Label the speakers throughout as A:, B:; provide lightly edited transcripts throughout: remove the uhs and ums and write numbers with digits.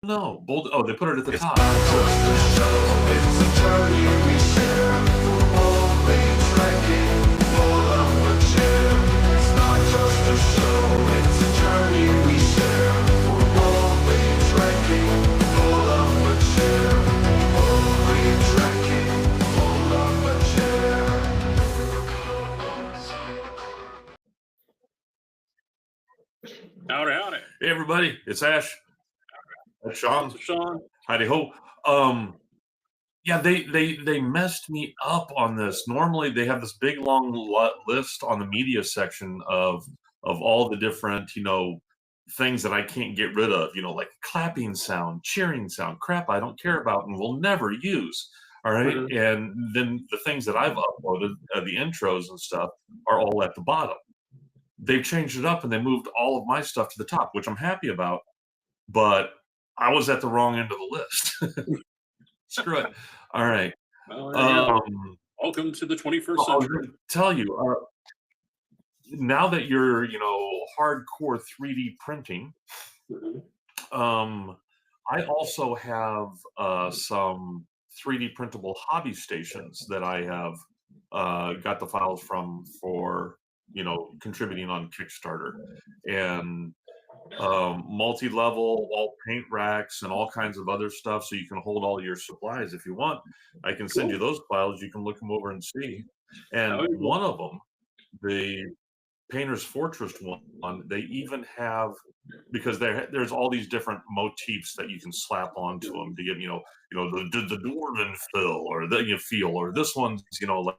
A: No, bold. Oh, they put it at the
B: It's
A: top.
B: not just a show, it's a journey we share. We're boldly trekking, full of a cheer. It's not just a show, it's a journey we share. We're boldly trekking, full of a cheer. Boldly trekking, full of a cheer.
C: Howdy, howdy.
A: Hey, everybody, it's Ash. That's Sean.
C: So Sean,
A: Howdy ho. Yeah, they messed me up on this. Normally, they have this big long list on the media section of all the different things that I can't get rid of. Like clapping sound, cheering sound, crap I don't care about and will never use. All right, and then the things that I've uploaded, the intros and stuff, are all at the bottom. They've changed it up and they moved all of my stuff to the top, which I'm happy about. But I was at the wrong end of the list. Screw it. All right.
C: welcome to the 21st
A: I was
C: century.
A: going to tell you, now that you're, hardcore 3D printing, I also have some 3D printable hobby stations that I have got the files from for, contributing on Kickstarter. And multi-level wall paint racks and all kinds of other stuff, so you can hold all your supplies if you want. I can send you those files. You can look them over and see. And one of them, the Painter's Fortress one, they even have, because there's all these different motifs that you can slap onto them to give the dwarven feel, or the feel, or this one's like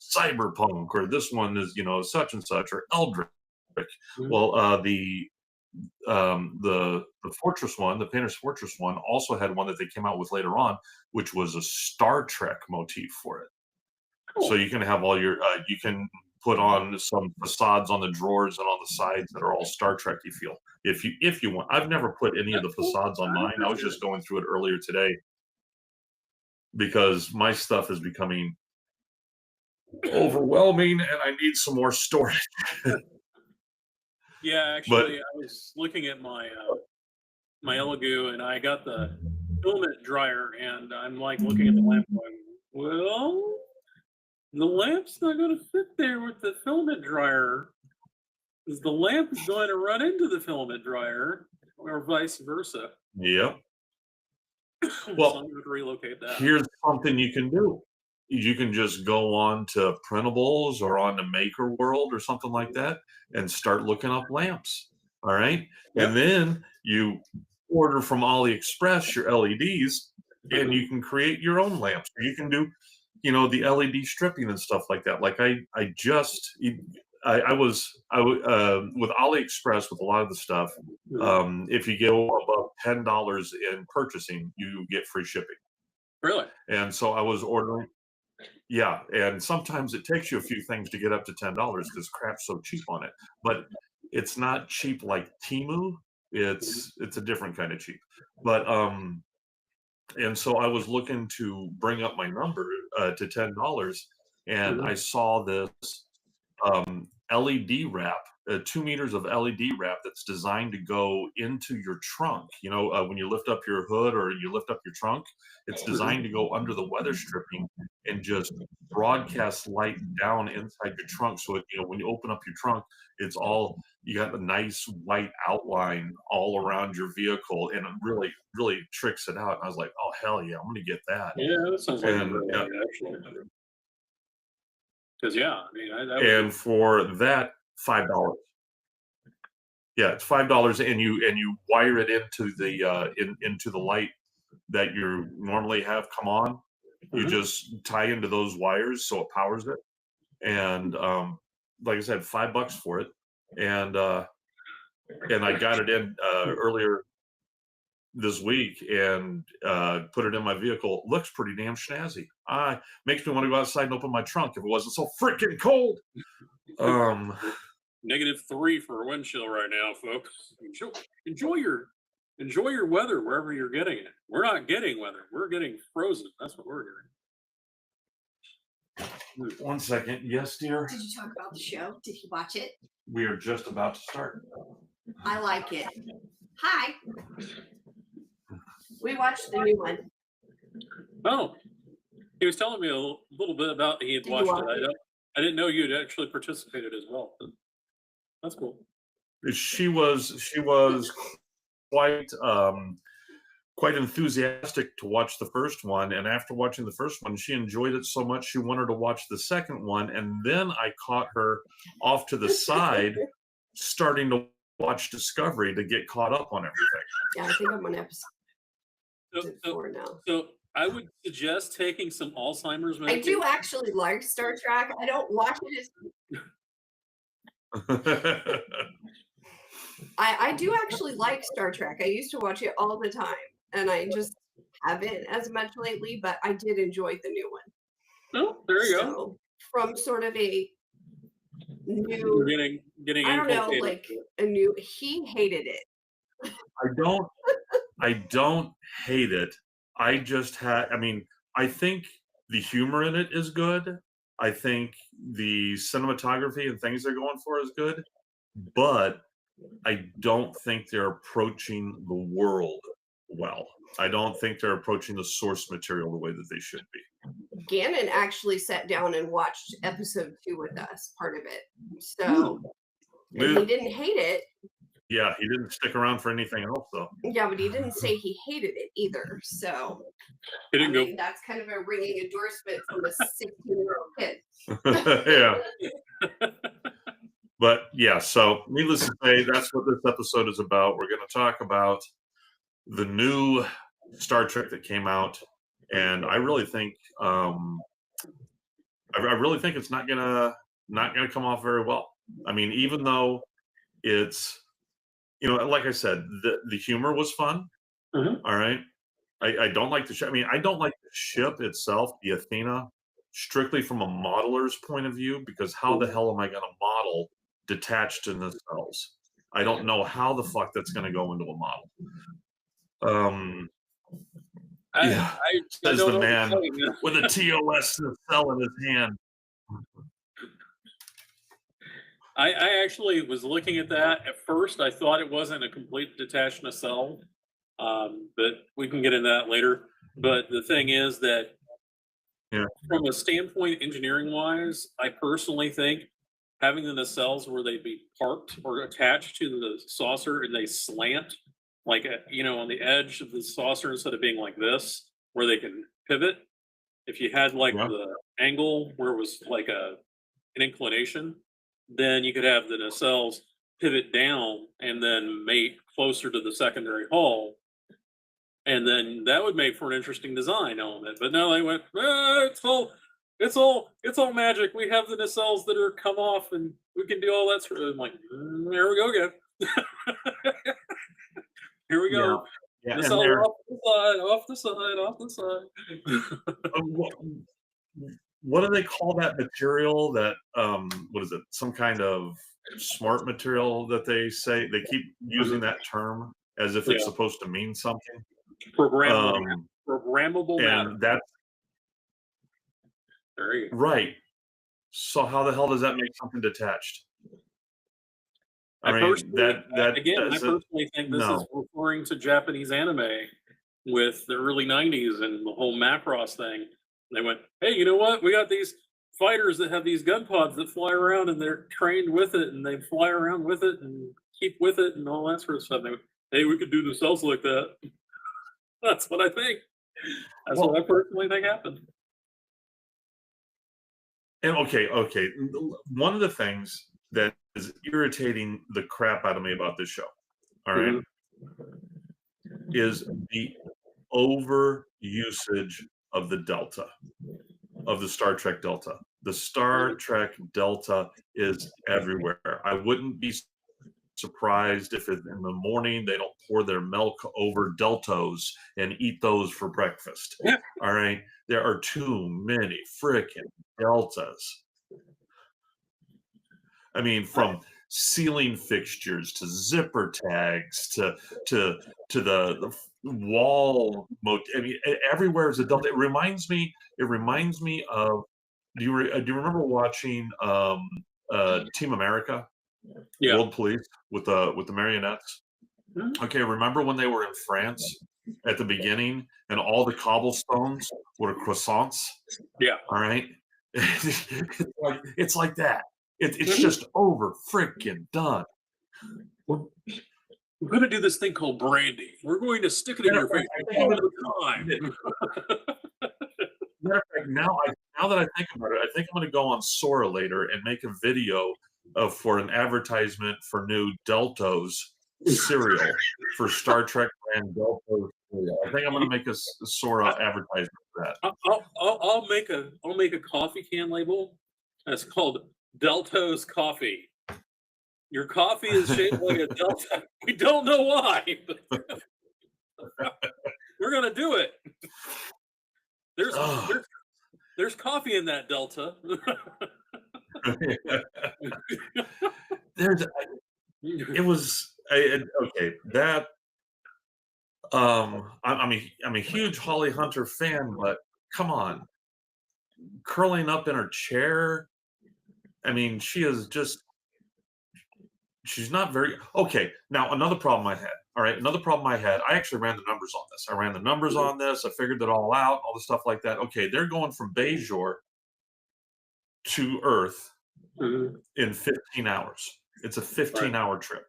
A: cyberpunk, or this one is such and such, or eldritch. Well, the Fortress one, the Painter's Fortress one, also had one that they came out with later on, which was a Star Trek motif for it. So you can have all your, you can put on some facades on the drawers and on the sides that are all Star Trek-y feel, if you want. I've never put any of the facades on mine. I was just going through it earlier today because my stuff is becoming overwhelming and I need some more storage.
C: Yeah, actually, I was looking at my my Elegoo, and I got the filament dryer, and I'm like looking at the lamp going, well, the lamp's not going to fit there with the filament dryer, because the lamp is going to run into the filament dryer, or vice versa.
A: Yep.
C: Well, so I'm going to relocate that.
A: Here's something you can do. You can just go on to Printables or on to Maker World or something like that and start looking up lamps. All right. Yep. And then you order from AliExpress your LEDs and you can create your own lamps. You can do, the LED stripping and stuff like that. Like I was with AliExpress with a lot of the stuff. If you go above $10 in purchasing, you get free shipping.
C: Really?
A: And so I was ordering. Yeah, and sometimes it takes you a few things to get up to $10 because crap's so cheap on it. But it's not cheap like Temu. It's a different kind of cheap. But and so I was looking to bring up my number to $10, and I saw this LED wrap, 2 meters of LED wrap that's designed to go into your trunk. When you lift up your hood or you lift up your trunk, it's designed to go under the weather stripping and just broadcast light down inside your trunk. So when you open up your trunk, it's all, you got a nice white outline all around your vehicle, and it really, really tricks it out. And I was like, oh hell yeah, I'm gonna get that.
C: Yeah, that sounds like actually. Because
A: and for that $5. Yeah, it's $5, and you wire it into the into the light that you normally have come on. You just tie into those wires so it powers it, and like I said, $5 for it, and I got it in earlier this week and put it in my vehicle. Looks pretty damn snazzy. Makes me want to go outside and open my trunk if it wasn't so freaking cold.
C: -3 for a wind chill right now, folks. Enjoy your weather wherever you're getting it. We're not getting weather. We're getting frozen. That's what we're getting.
A: 1 second. Yes, dear.
D: Did you talk about the show? Did you watch it?
A: We are just about to start.
D: I like it. Hi. We watched the new one.
C: Oh, he was telling me a little bit about he had
D: Did you
C: watched
D: watch
C: it. I didn't know you had actually participated as well. But that's cool.
A: She was quite quite enthusiastic to watch the first one, and after watching the first one, she enjoyed it so much she wanted to watch the second one, and then I caught her off to the side, starting to watch Discovery to get caught up on everything.
D: Yeah, I think I'm on episode
C: So,
D: 4 now.
C: so I would suggest taking some Alzheimer's
D: I
C: medication.
D: do actually like Star Trek. I don't watch it as I do actually like Star Trek. I used to watch it all the time, and I just haven't as much lately, but I did enjoy the new one.
C: Oh, there you go.
D: So, from sort of a
C: We're
D: new,
C: getting
D: I don't know,
C: inculcated.
D: like a new, he hated it.
A: I don't hate it. I just I mean, I think the humor in it is good. I think the cinematography and things they're going for is good, but I don't think they're approaching the world well. I don't think they're approaching the source material the way that they should be.
D: Gannon actually sat down and watched episode 2 with us, part of it. So, and he didn't hate it.
A: Yeah, he didn't stick around for anything else though.
D: Yeah, but he didn't say he hated it either. So,
C: He
D: I
C: didn't go.
D: mean, that's kind of a ringing endorsement from a 16-year-old kid.
A: Yeah. But yeah, so needless to say, that's what this episode is about. We're going to talk about the new Star Trek that came out, and I really think I really think it's not gonna come off very well. I mean, even though it's, you know, like I said, the humor was fun.
C: Mhm.
A: All right, I don't like the ship. I mean, I don't like the ship itself, the Athena, strictly from a modeler's point of view, because how the hell am I going to model detached in the cells? I don't know how the fuck that's going to go into a model. Yeah,
C: I
A: says
C: don't
A: the
C: know what to
A: man
C: tell you.
A: with a TOS cell in his hand.
C: I actually was looking at that at first. I thought it wasn't a complete detached nacelle, but we can get into that later. But the thing is that,
A: Yeah.
C: from a standpoint, engineering wise, I personally think having the nacelles where they be parked or attached to the saucer and they slant, like on the edge of the saucer instead of being like this, where they can pivot. If you had like
A: Yeah.
C: the angle where it was like an inclination, then you could have the nacelles pivot down and then mate closer to the secondary hull, and then that would make for an interesting design element. But now they went, it's all magic. We have the nacelles that are come off, and we can do all that sort of. I'm like, here we go again. Here we go.
A: Yeah, and
C: Nacelle
A: they're-
C: off the side.
A: what do they call that material? That what is it? Some kind of smart material that they say they keep using that term as if it's
C: Yeah.
A: supposed to mean something.
C: Programmable matter.
A: And that's
C: There you go.
A: right. So how the hell does that make something detached?
C: I personally think this
A: no.
C: is referring to Japanese anime with the early 90s and the whole Macross thing. They went, hey, you know what? We got these fighters that have these gun pods that fly around, and they're trained with it, and they fly around with it and keep with it and all that sort of stuff. They went, hey, we could do the cells like that. That's what I think. That's what I personally think happened.
A: And okay. One of the things that is irritating the crap out of me about this show, all right, is the over usage of the Delta, of the Star Trek Delta. The Star Trek Delta is everywhere. I wouldn't be surprised if in the morning they don't pour their milk over Deltos and eat those for breakfast.
C: Yeah.
A: All right. There are too many freaking Deltas. I mean, from ceiling fixtures to zipper tags to the wall. I mean, everywhere is a Delta. It reminds me of. Do you remember watching Team America?
C: Yeah.
A: World Police with the marionettes.
C: Mhm.
A: Okay, remember when they were in France at the beginning, and all the cobblestones were croissants.
C: Yeah.
A: All right. It's like that. It's just over freaking done.
C: We're going to do this thing called branding. We're going to stick it in your face all the time.
A: Matter of fact, now that I think about it, I think I'm going to go on Sora later and make a video for an advertisement for new Deltos cereal for Star Trek brand Deltos cereal. I think I'm going to make a Sora advertisement for that.
C: I'll make a coffee can label that's called Deltos Coffee. Your coffee is shaped like a Delta. We don't know why, but we're gonna do it. There's coffee in that Delta.
A: Okay. That I'm a huge Holly Hunter fan, but come on, curling up in her chair. I mean, she's not very okay. Now, another problem I had. All right, another problem I had. I actually ran the numbers on this. I ran the numbers on this. I figured it all out, all the stuff like that. Okay, they're going from Bajor to Earth in 15 hours. It's a 15-hour trip.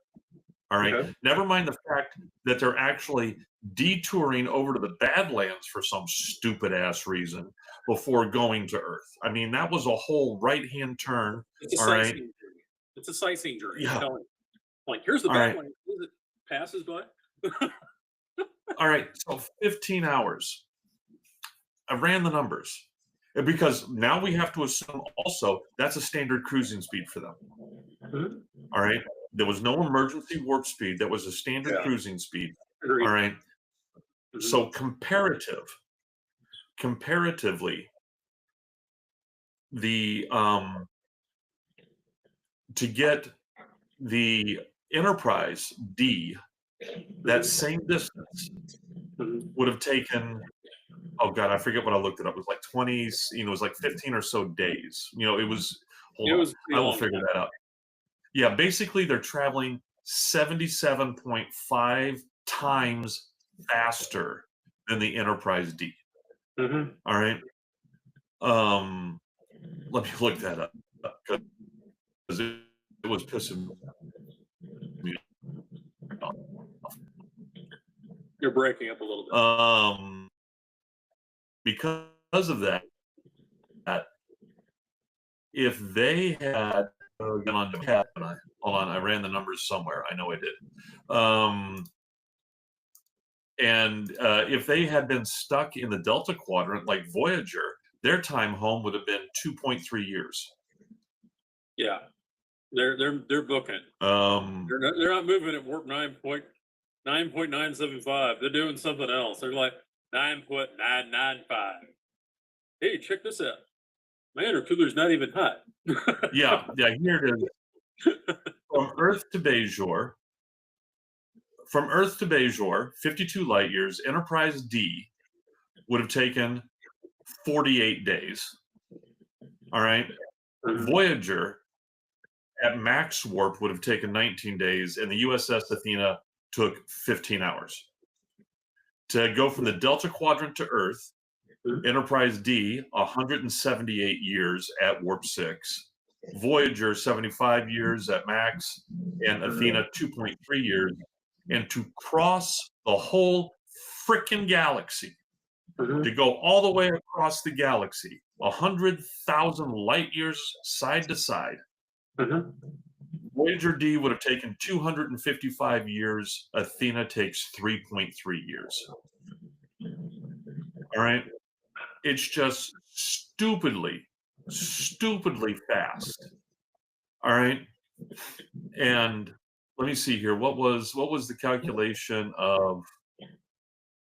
A: All right.
C: Okay.
A: Never mind the fact that they're actually detouring over to the Badlands for some stupid ass reason before going to Earth. I mean, that was a whole right-hand turn.
C: It's a
A: All right.
C: sightseeing journey. It's a sightseeing journey.
A: Yeah.
C: I'm telling you. Like, here's the
A: All right.
C: Badlands. It passes by.
A: All right. So 15 hours. I ran the numbers because now we have to assume also that's a standard cruising speed for them.
C: Mhm.
A: All right. There was no emergency warp speed. That was a standard
C: Yeah.
A: cruising speed.
C: Agreed.
A: All right.
C: Mhm.
A: So comparatively, the to get the Enterprise D that same distance
C: Mhm.
A: would have taken, oh god, I forget what I looked it up. It was like 20, it was like 15 or so days. It was hold
C: It
A: on.
C: was
A: I
C: pretty
A: will
C: long
A: figure
C: time.
A: that out. Yeah, basically they're traveling 77.5 times faster than the Enterprise D.
C: Mhm.
A: All right. Let me look that up because it was pissing me off.
C: You're breaking up a little bit.
A: Because of that, if they had gone on to hold on, I ran the numbers somewhere. I know I did. And if they had been stuck in the Delta Quadrant like Voyager, their time home would have been 2.3 years.
C: Yeah. They're booking. They're not moving at warp 9.975. They're doing something else. They're like 9.995. Hey, check this out. Man, our cooler's not even hot.
A: Yeah, here it is. From Earth to Bajor, 52 light years, Enterprise D would have taken 48 days. All right. Voyager at max warp would have taken 19 days, and the USS Athena took 15 hours. To go from the Delta Quadrant to Earth, Enterprise D, 178 years at warp 6. Voyager, 75 years at max, and Athena, 2.3 years. And to cross the whole frickin' galaxy, to go all the way across the galaxy, 100,000 light years side to side, Voyager D would have taken 255 years. Athena takes 3.3 years. All right. It's just stupidly fast. All right. And let me see here. What was the calculation of?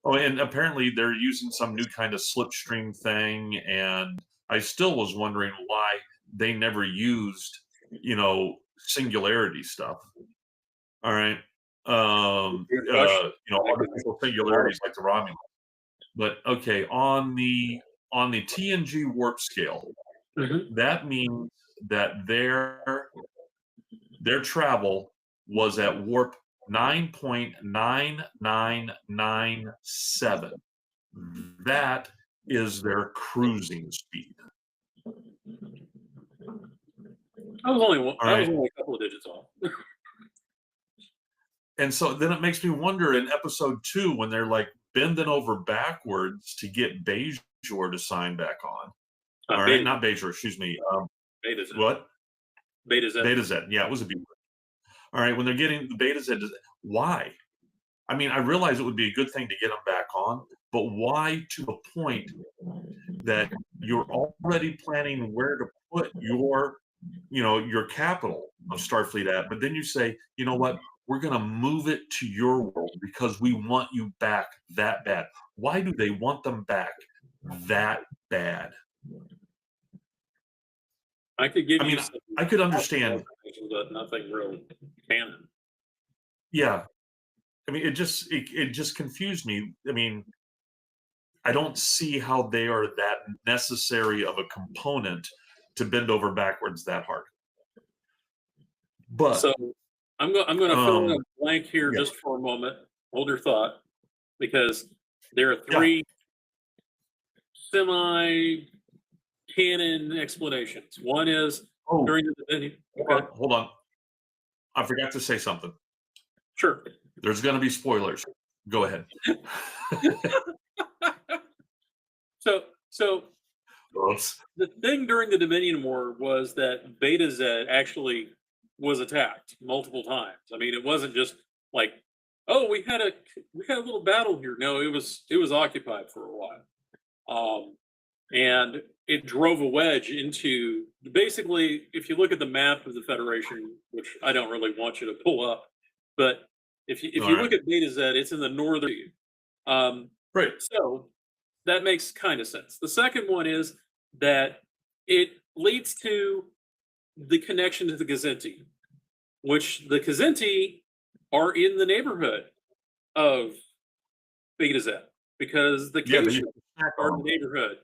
A: Oh, and apparently they're using some new kind of slipstream thing. And I still was wondering why they never used, singularity stuff. All right. Artificial singularities like the Romulans. But okay, on the TNG warp scale, that means that their travel was at warp 9.9997. That is their cruising speed.
C: I was only
A: All right.
C: a couple of digits off.
A: And so then it makes me wonder in episode 2 when they're like bending over backwards to get Bajor to sign back on. All right, not Bajor, excuse me.
C: Beta Z.
A: What?
C: Beta Z.
A: Beta Z. Yeah, it was a B word. All right, when they're getting the Beta Z, why? I mean, I realize it would be a good thing to get them back on, but why to the point that you're already planning where to put your, your capital of Starfleet at, but then you say, you know what? We're going to move it to your world because we want you back that bad. Why do they want them back that bad?
C: I could give
A: I
C: you
A: mean,
C: some
A: I could understand.
C: but nothing real canon.
A: Yeah. I mean, it just confused me. I mean, I don't see how they are that necessary of a component to bend over backwards that hard. But
C: So I'm going to fill in a blank here
A: yeah.
C: just for a moment. Hold your thought, because there are 3 semi-canon explanations. One is during the Dominion.
A: Hold on. I forgot to say something.
C: Sure.
A: There's going to be spoilers. Go ahead.
C: So
A: Oops.
C: the thing during the Dominion War was that Beta Z actually was attacked multiple times. I mean, it wasn't just like, oh, we had a little battle here. No, it was occupied for a while, and it drove a wedge into basically. If you look at the map of the Federation, which I don't really want you to pull up, but if you look at Beta Z, it's in the northern.
A: Right.
C: So that makes kind of sense. The second one is that it leads to the connection to the Kzinti, which the Kzinti are in the neighborhood of Beta Z, because the Caitians are in the neighborhood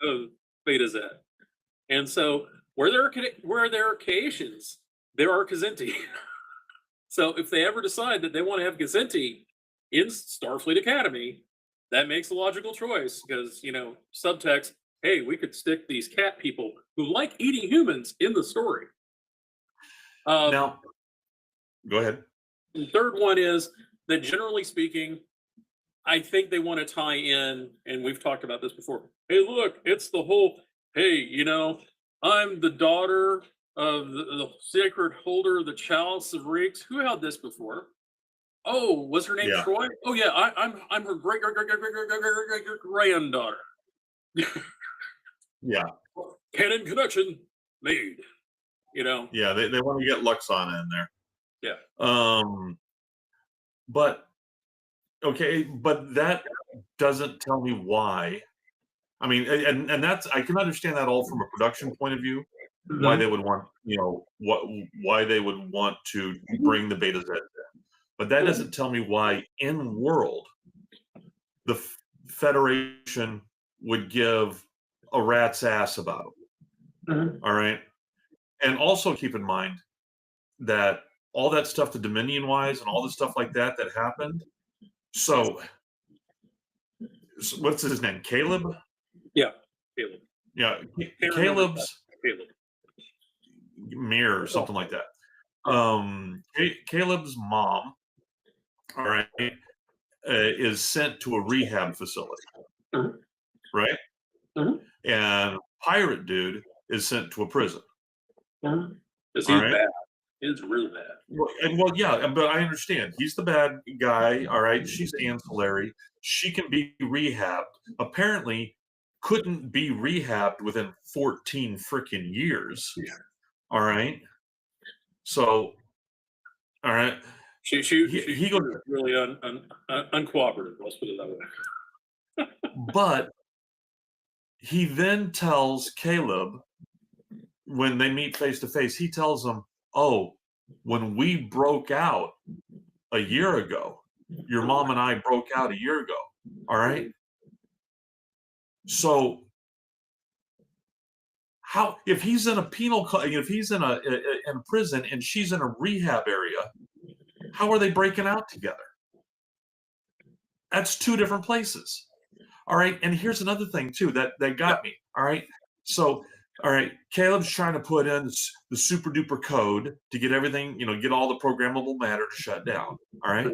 C: of Beta Z. And so where there are Caitians, there are Kzinti. So if they ever decide that they want to have Kzinti in Starfleet Academy, that makes a logical choice, because, subtext, hey, we could stick these cat people who like eating humans in the story.
A: Now, go ahead.
C: The third one is that, generally speaking, I think they want to tie in, and we've talked about this before. Hey, look, it's the whole, hey, I'm the daughter of the sacred holder of the Chalice of Reeks. Who held this before? Oh, was her name Troy? Oh yeah, I'm her great granddaughter.
A: Yeah.
C: Canon connection made.
A: Yeah, they want to get Luxana in there.
C: Yeah.
A: But that doesn't tell me why. I mean, and that's, I can understand that all from a production point of view, why they would want, why they would want to bring the Beta Z in. But that doesn't tell me why in world the Federation would give a rat's ass about them. All right. And also keep in mind that all that stuff, the Dominion wise and all the stuff like that happened. So what's his name? Caleb?
C: Yeah. Caleb.
A: Yeah. Caleb's mirror or something like that. Caleb's mom, all right, is sent to a rehab facility, right? And Pirate Dude is sent to a prison.
C: He's bad. It's really bad.
A: Well, yeah, but I understand. He's the bad guy, all right? She's ancillary. She can be rehabbed. Apparently, couldn't be rehabbed within 14 freaking years. Yeah. All right? So, all right.
C: He goes really uncooperative. Let's put it that way.
A: But he then tells Caleb, when they meet face to face, he tells him, "Oh, when we broke out a year ago, your mom and I broke out a year ago." All right. So, how, if he's in a penal, if he's in a prison and she's in a rehab area, How are they breaking out together? That's two different places. All right. And here's another thing too that got me. All right. So, all right, Caleb's trying to put in the super duper code to get everything, get all the programmable matter to shut down. All right.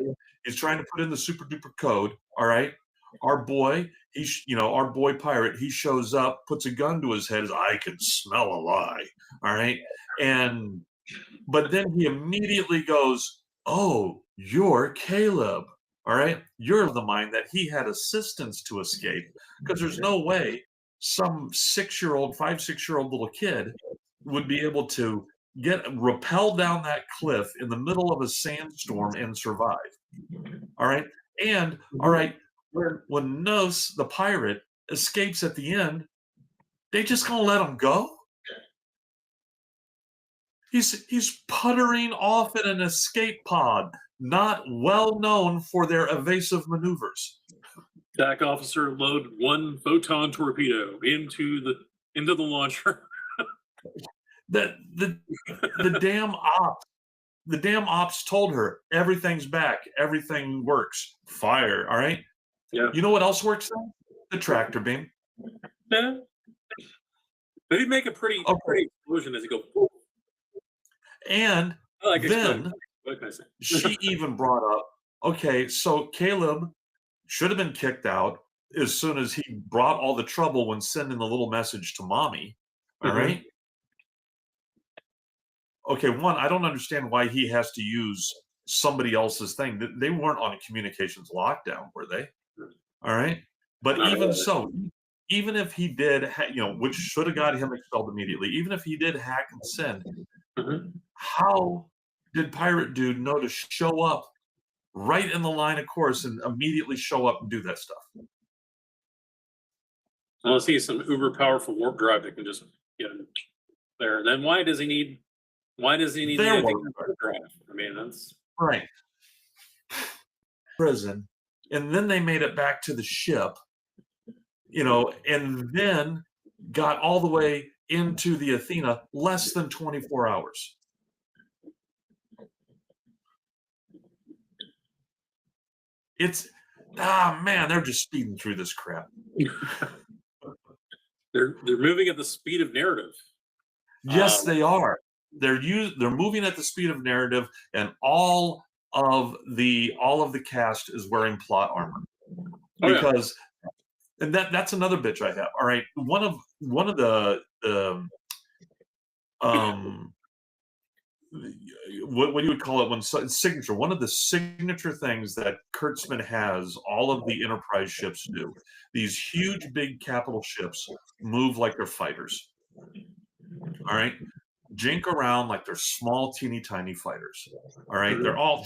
A: He's trying to put in the super duper code. All right. Our boy, our boy pirate, he shows up, puts a gun to his head, I can smell a lie. All right. But then he immediately goes, oh, you're Caleb. All right. You're of the mind that he had assistance to escape, because there's no way some 5, 6-year-old little kid would be able to rappel down that cliff in the middle of a sandstorm and survive. All right. And all right, when Nos, the pirate, escapes at the end, they just gonna let him go? He's puttering off in an escape pod, not well known for their evasive maneuvers.
C: Attack officer, load 1 photon torpedo into the launcher.
A: The damn ops told her everything's back, everything works. Fire, all right?
C: Yeah.
A: You know what else works then? The tractor beam.
C: Yeah. But he'd make a pretty explosion as he go. Poof.
A: And
C: I like
A: then
C: what can I say?
A: she even brought up, okay, so Caleb should have been kicked out as soon as he brought all the trouble when sending the little message to mommy. All right. Okay, one, I don't understand why he has to use somebody else's thing. They weren't on a communications lockdown, were they? All right. But even so, even if he did, which should have got him expelled immediately, even if he did hack and send, how did Pirate Dude know to show up right in the line of course and immediately show up and do that stuff?
C: Unless he's some uber powerful warp drive that can just get him there. Then why does he need
A: Their
C: the
A: warp
C: drive? I mean, that's
A: right. Prison. And then they made it back to the ship, and then got all the way into the Athena less than 24 hours. Man, they're just speeding through this crap.
C: they're moving at the speed of narrative.
A: Yes, they are. They're moving at the speed of narrative, and all of the cast is wearing plot armor. Because and that's another bitch I have. All right. One of the what do you would call it when signature? One of the signature things that Kurtzman has all of the Enterprise ships do. These huge, big capital ships move like they're fighters. All right. Jink around like they're small, teeny tiny fighters. All right. They're all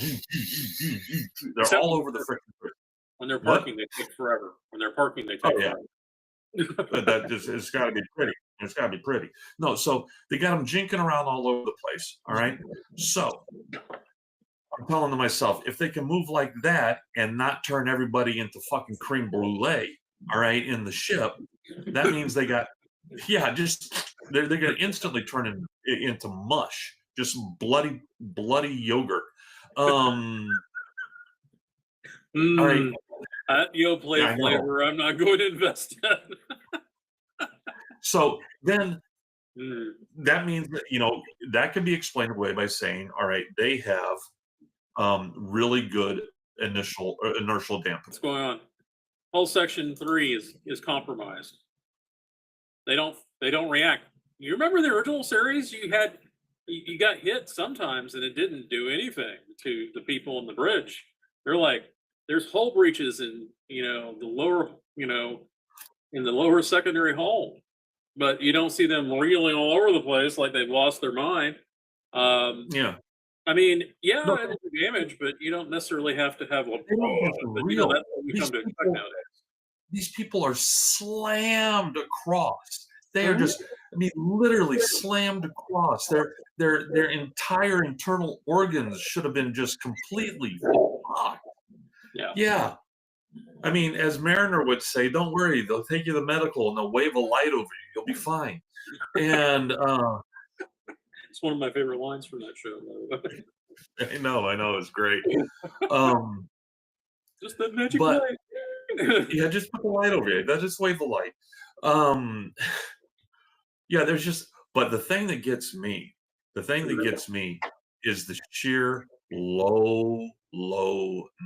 A: all over the freaking grid.
C: When they're parking, they take forever. When they're parking, they take forever.
A: It's got to be pretty. It's got to be pretty. No, so they got them jinking around all over the place. All right. So I'm telling to myself, if they can move like that and not turn everybody into fucking creme brulee, all right, in the ship, that means they got, they're going to instantly turn into mush, just bloody yogurt. All right.
C: Yoplait flavor, I'm not going to invest in.
A: So then that means that, that can be explained away by saying, all right, they have really good inertial damping.
C: What's going on? Whole section 3 is compromised. They don't react. You remember the original series? You got hit sometimes and it didn't do anything to the people on the bridge. They're like, there's hull breaches in the lower secondary hull, but you don't see them reeling all over the place like they've lost their mind. I mean,
A: No.
C: it's damage, but you don't necessarily have to have a.
A: They don't have to
C: But,
A: reel.
C: that's what we come to expect nowadays.
A: These people are slammed across. They are just, literally slammed across. Their entire internal organs should have been just completely fucked. Yeah. I mean, as Mariner would say, don't worry, they'll take you to the medical and they'll wave a light over you. You'll be fine. And
C: It's one of my favorite lines from that show.
A: I know, it's great. Um,
C: Just that magic
A: but
C: light.
A: yeah, just put the light over you. Just wave the light. Um, yeah, there's just, but the thing that gets me is the sheer low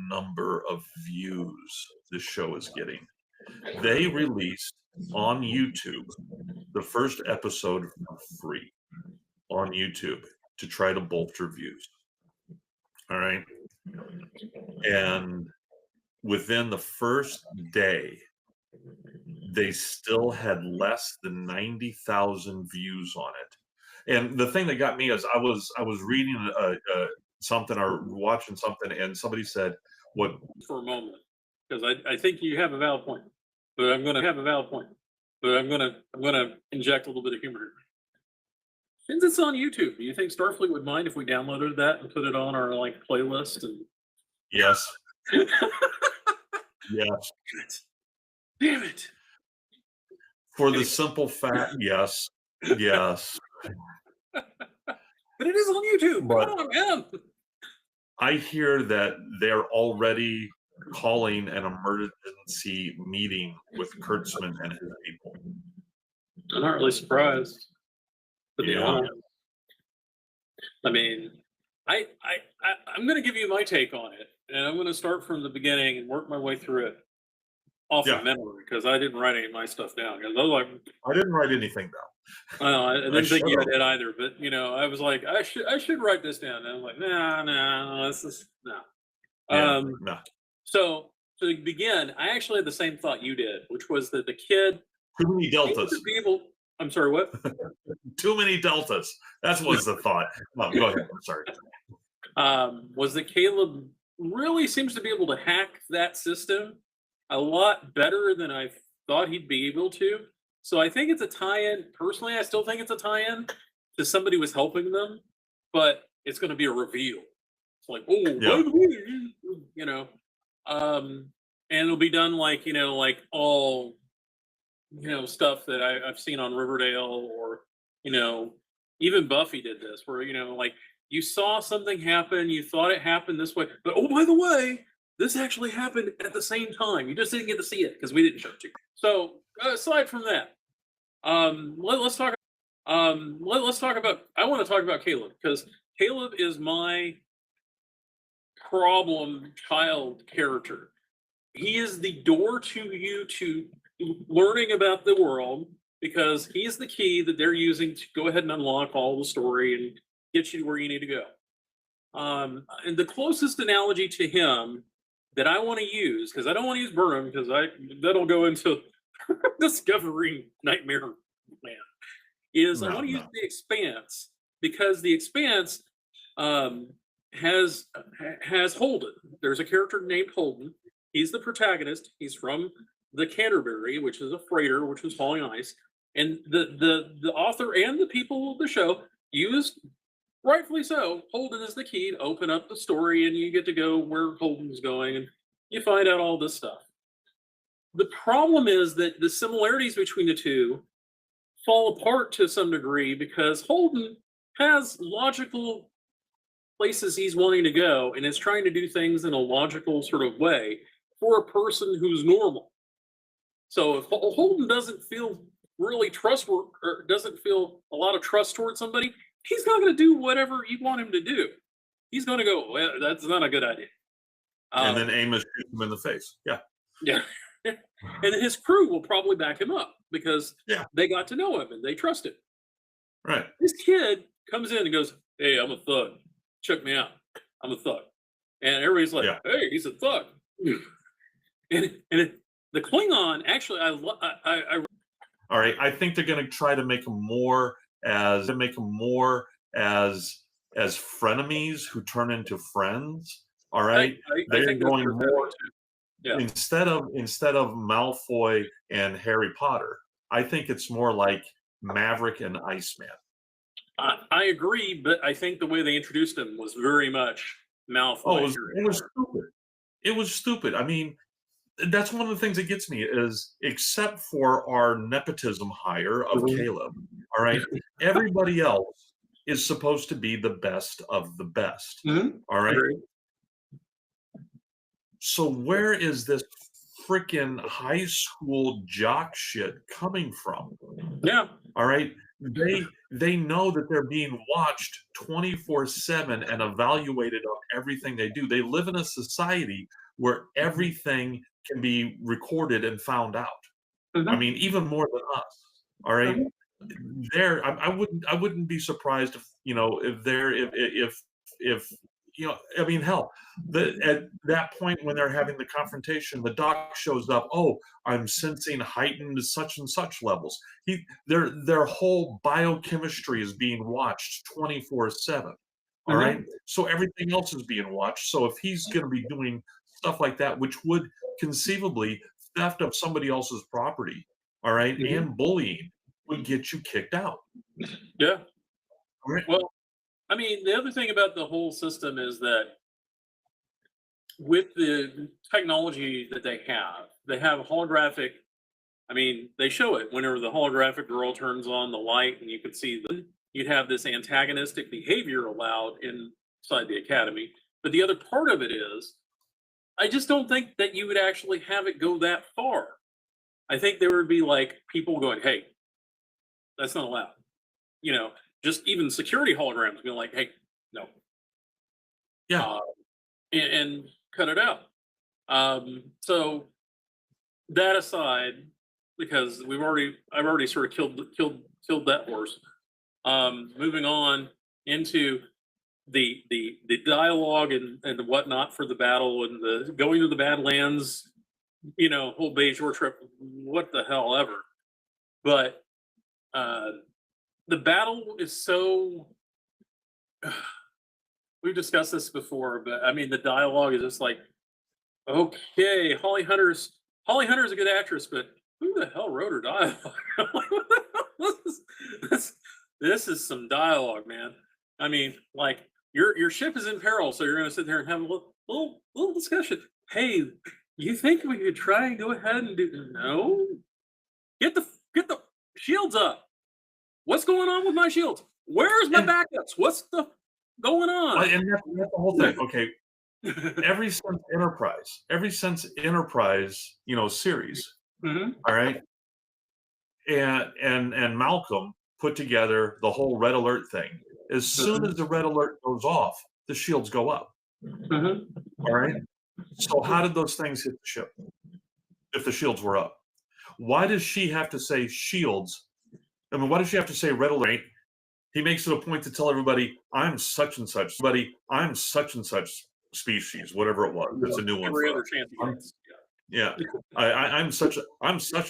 A: number of views the show is getting. They released on YouTube the first episode for free on YouTube to try to bolster views. All right. And within the first day, they still had less than 90,000 views on it. And the thing that got me is I was reading something or watching something, and somebody said, "What?"
C: For a moment, because I think you have a valid point, but I'm going to have a valid point, but I'm going to inject a little bit of humor here. Since it's on YouTube, do you think Starfleet would mind if we downloaded that and put it on our like playlist? And
A: Yes, yes.
C: Damn it!
A: For the simple fact, yes, yes.
C: But it is on YouTube.
A: But-
C: Come on, man.
A: I hear that they're already calling an emergency meeting with Kurtzman and his people.
C: I'm not really surprised. To be
A: Yeah.
C: honest, I mean, I'm going to give you my take on it, and I'm going to start from the beginning and work my way through it off
A: Yeah.
C: of memory because I didn't write any of my stuff down. Because I was like,
A: I didn't write anything down.
C: I didn't think you
A: should've.
C: did either. But I was like, I should write this down. And I'm like, no, this is no.
A: Yeah, no.
C: So to begin, I actually had the same thought you did, which was that the kid
A: Too many
C: needs
A: deltas.
C: to be able. I'm sorry, what?
A: Too many deltas. That was the thought. Oh, go ahead. I'm sorry.
C: Was that Caleb really seems to be able to hack that system a lot better than I thought he'd be able to. So I think it's a tie-in. Personally, I still think it's a tie-in to somebody was helping them, but it's going to be a reveal. It's like, oh,
A: Yeah.
C: by the way, and it'll be done like like all stuff that I've seen on Riverdale, or even Buffy did this, where like you saw something happen, you thought it happened this way, but oh, by the way, this actually happened at the same time. You just didn't get to see it because we didn't show it to you. So aside from that, let's talk. Let's talk about. I want to talk about Caleb because Caleb is my problem child character. He is the door to you to learning about the world because he's the key that they're using to go ahead and unlock all the story and get you to where you need to go. And the closest analogy to him that I want to use, because I don't want to use Burnham because that'll go into discovering Nightmare Man, is I want to use the Expanse, because the Expanse has Holden. There's a character named Holden. He's the protagonist. He's from the Canterbury, which is a freighter, which was hauling ice. And the author and the people of the show used, rightfully so, Holden is the key to open up the story, and you get to go where Holden's going, and you find out all this stuff. The problem is that the similarities between the two fall apart to some degree because Holden has logical places he's wanting to go and is trying to do things in a logical sort of way for a person who's normal. So if Holden doesn't feel really trustworthy or doesn't feel a lot of trust towards somebody, he's not going to do whatever you want him to do. He's going to go, well, that's not a good idea.
A: And then Amos shoots him in the face. Yeah.
C: Yeah. And his crew will probably back him up because they got to know him and they trust him.
A: Right.
C: This kid comes in and goes, hey, I'm a thug. Check me out. I'm a thug. And everybody's like, hey, he's a thug. and the Klingon, actually, I
A: all right. I think they're going to try to make them more as frenemies who turn into friends. All right.
C: I
A: they're going more
C: yeah.
A: instead of Malfoy and Harry Potter. I think it's more like Maverick and Iceman.
C: I agree, but I think the way they introduced him was very much Malfoy.
A: Oh, it was stupid. It was stupid. I mean, that's one of the things that gets me is, except for our nepotism hire of Caleb, all right, everybody else is supposed to be the best of the best.
C: Mhm.
A: All right.
C: Agreed.
A: So where is this freaking high school jock shit coming from?
C: Yeah.
A: All right. They know that they're being watched 24/7 and evaluated on everything they do. They live in a society where everything can be recorded and found out. I
C: Mhm.
A: mean, even more than us. All right.
C: Mhm.
A: I wouldn't be surprised if if I mean, hell, at that point when they're having the confrontation, the doc shows up. Oh, I'm sensing heightened such and such levels. Their whole biochemistry is being watched 24/7. All
C: Mhm.
A: right, so everything else is being watched. So if he's going to be doing stuff like that, which would conceivably theft of somebody else's property, all right,
C: Mhm.
A: and bullying would get you kicked out.
C: Yeah.
A: All right.
C: Well, I mean, the other thing about the whole system is that with the technology that they have holographic. I mean, they show it whenever the holographic girl turns on the light, and you can see you'd have this antagonistic behavior allowed inside the academy. But the other part of it is, I just don't think that you would actually have it go that far. I think there would be like people going, "Hey, that's not allowed." You know, just even security holograms being like, "Hey, no,"
A: Yeah.
C: and cut it out. So that aside, because I've already sort of killed that horse. Moving on into the dialogue and the whatnot for the battle and the going to the Badlands, whole Bajor trip, what the hell ever. But the battle is so. We've discussed this before, but I mean the dialogue is just like, okay, Holly Hunter's a good actress, but who the hell wrote her dialogue? I'm like, what the hell is this is some dialogue, man. I mean, like your ship is in peril, so you're going to sit there and have a little discussion. Hey, you think we could try and go ahead and do? No, get the shields up. What's going on with my shields? Where's my backups? What's the going on?
A: Well, and that's the whole thing. Okay, every since Enterprise, series,
C: Mhm.
A: all right, and Malcolm put together the whole red alert thing. As soon as the red alert goes off, the shields go up.
C: Mhm.
A: All right. So how did those things hit the ship if the shields were up? Why does she have to say shields? I mean, why does she have to say red alert? He makes it a point to tell everybody, I'm such and such. Buddy, I'm such and such species, whatever it was. It's a new one.
C: Every
A: for
C: other
A: us.
C: chance he gets.
A: Yeah. I'm such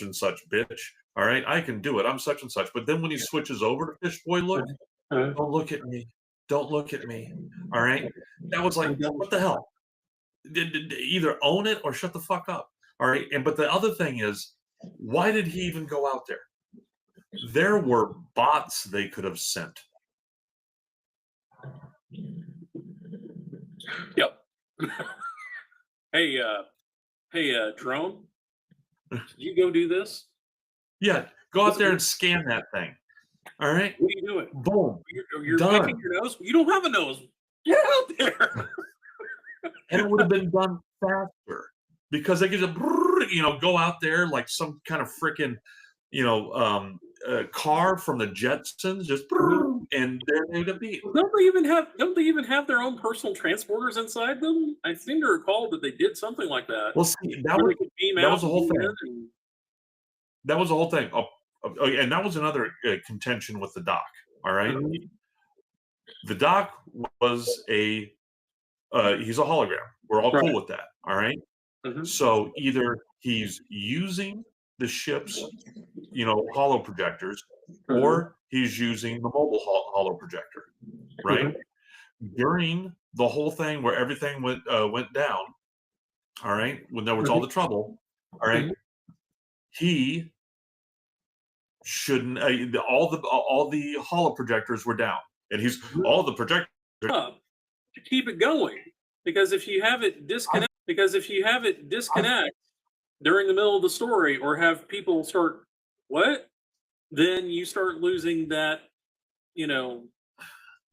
A: and such, bitch. All right. I can do it. I'm such and such. But then when he switches over to Fish Boy look,
C: Uh,
A: don't look at me. Don't look at me. All right. That was like, what the hell? Either own it or shut the fuck up. All right. But the other thing is, why did he even go out there? There were bots they could have sent.
C: Yep. Hey, drone, you go do this.
A: Yeah, go out there and scan that thing. All right.
C: What are you doing?
A: Boom.
C: You're
A: Done.
C: picking your nose. You don't have a nose. Get out there.
A: And it would have been done faster because they could just, go out there like some kind of freaking, car from the Jetsons, just and there they'd be.
C: Don't they even have their own personal transporters inside them? I seem to recall that they did something like that.
A: Well, see, that
C: where
A: was
C: they could beam
A: that
C: out
A: was the whole
C: and beam
A: thing.
C: in and-
A: That was the whole thing. And that was another contention with the doc. All right.
C: Mhm.
A: The doc was he's a hologram. We're all
C: Right.
A: cool with that. All right.
C: Mhm.
A: So either he's using the ship's, holo projectors, or he's using the mobile holo projector, right? During the whole thing where everything went down, all right, when there was all the trouble, all right, he shouldn't. All the holo projectors were down, and he's all the projectors.
C: Up to keep it going, because if you have it disconnect during the middle of the story, or have people start what, then you start losing that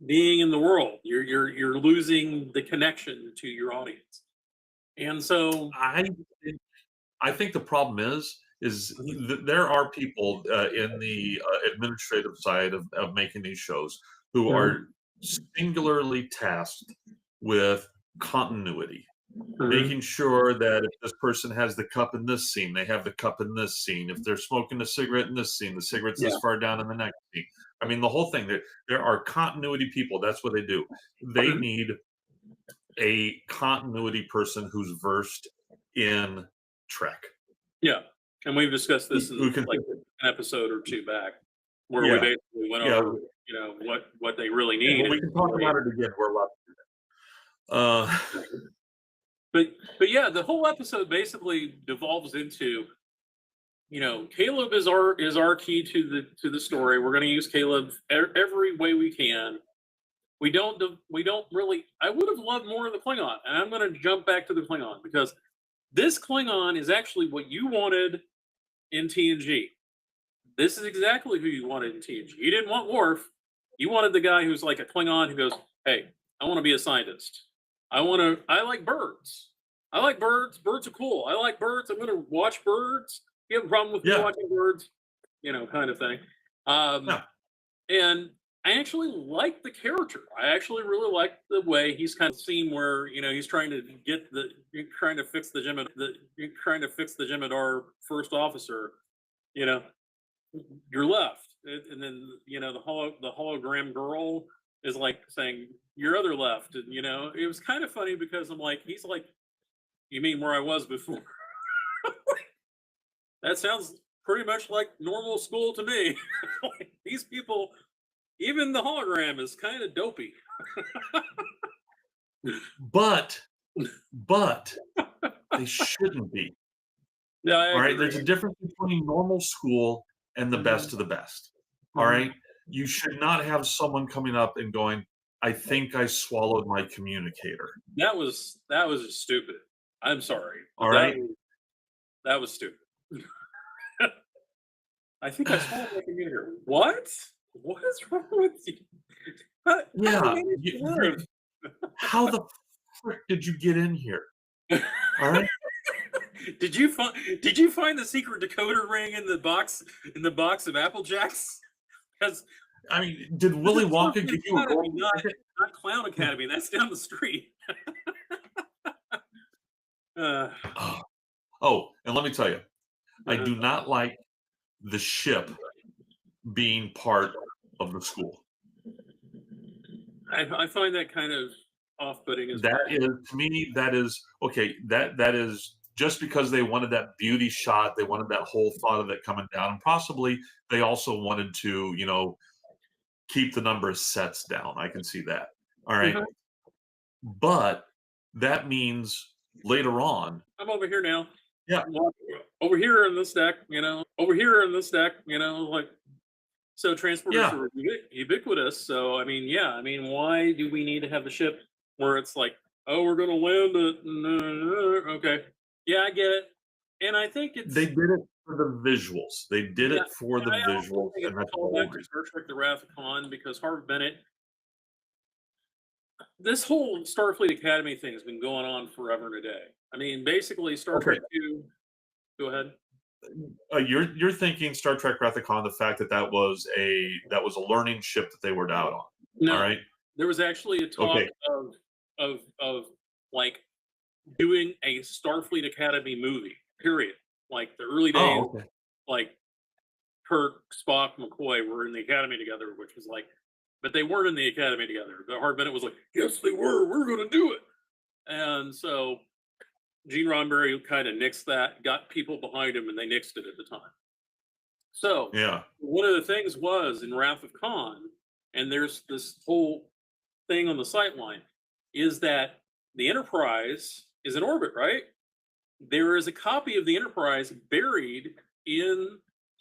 C: being in the world. You're losing the connection to your audience. And so
A: I think the problem is there are people in the administrative side of making these shows who are singularly tasked with continuity, making sure that if this person has the cup in this scene, they have the cup in this scene. If they're smoking a cigarette in this scene, the cigarette's this far down in the next scene. I mean, the whole thing. There are continuity people. That's what they do. They need a continuity person who's versed in Trek.
C: Yeah, and we've discussed this
A: Who
C: in
A: can
C: like an episode or two back, where
A: Yeah.
C: we basically went
A: Yeah.
C: over, what they really need.
A: Well, we can talk about it again. We're allowed to do that.
C: But yeah, the whole episode basically devolves into, Caleb is our key to the story. We're going to use Caleb every way we can. We don't really. I would have loved more of the Klingon, and I'm going to jump back to the Klingon because this Klingon is actually what you wanted in TNG. This is exactly who you wanted in TNG. You didn't want Worf. You wanted the guy who's like a Klingon who goes, "Hey, I want to be a scientist. I like birds. I like birds. Birds are cool. I like birds. I'm going to watch birds. You have a problem with me
A: Yeah.
C: watching birds? Kind of thing."
A: Yeah.
C: And I actually like the character. I actually really like the way he's kind of seen where he's trying to fix the Jem'Hadar first officer. You're left, and then the hologram girl is like saying your other left, and it was kind of funny because I'm like, he's like, you mean where I was before? That sounds pretty much like normal school to me. Like, these people. Even the hologram is kind of dopey.
A: But they shouldn't be.
C: Yeah,
A: All right. There's a difference between normal school and the best of the best. All right. You should not have someone coming up and going, "I think I swallowed my communicator."
C: That was just stupid. I'm sorry.
A: All right.
C: That was stupid. I think I swallowed my communicator. What? What is wrong with you?
A: How the frick did you get in here? All right.
C: Did you find the secret decoder ring in the box of Apple Jacks? Because
A: I mean, did Willy Wonka give you a gold
C: not Clown Academy? That's down the street.
A: Oh, and let me tell you, I do not like the ship being part of the school.
C: I find that kind of off-putting as
A: That is, to me, that is okay. That is just because they wanted that beauty shot, they wanted that whole thought of it coming down, and possibly they also wanted to, keep the number of sets down. I can see that. All right. But that means later on.
C: I'm over here now.
A: Yeah.
C: Over here in this deck, like, so transporters are ubiquitous. So, why do we need to have the ship where it's like, oh, we're going to land it? Okay. Yeah, I get it. And I think
A: They did it for the visuals. They did it for the visuals.
C: And that's all back to Star Trek: The Wrath of Khan, because Harv Bennett, this whole Starfleet Academy thing has been going on forever and a day. Basically, Star Trek 2. Go ahead.
A: You're thinking Star Trek: Wrath of Khan, the fact that was a learning ship that they were out on.
C: No,
A: all right.
C: There was actually a talk of like doing a Starfleet Academy movie. Period. Like the early days, like Kirk, Spock, McCoy were in the Academy together, which was like, but they weren't in the Academy together. The Harv Bennett was like, yes, they were. We're going to do it. And so Gene Roddenberry kind of nixed that, got people behind him, and they nixed it at the time. So one of the things was in Wrath of Khan, and there's this whole thing on the sightline, is that the Enterprise is in orbit, right? There is a copy of the Enterprise buried in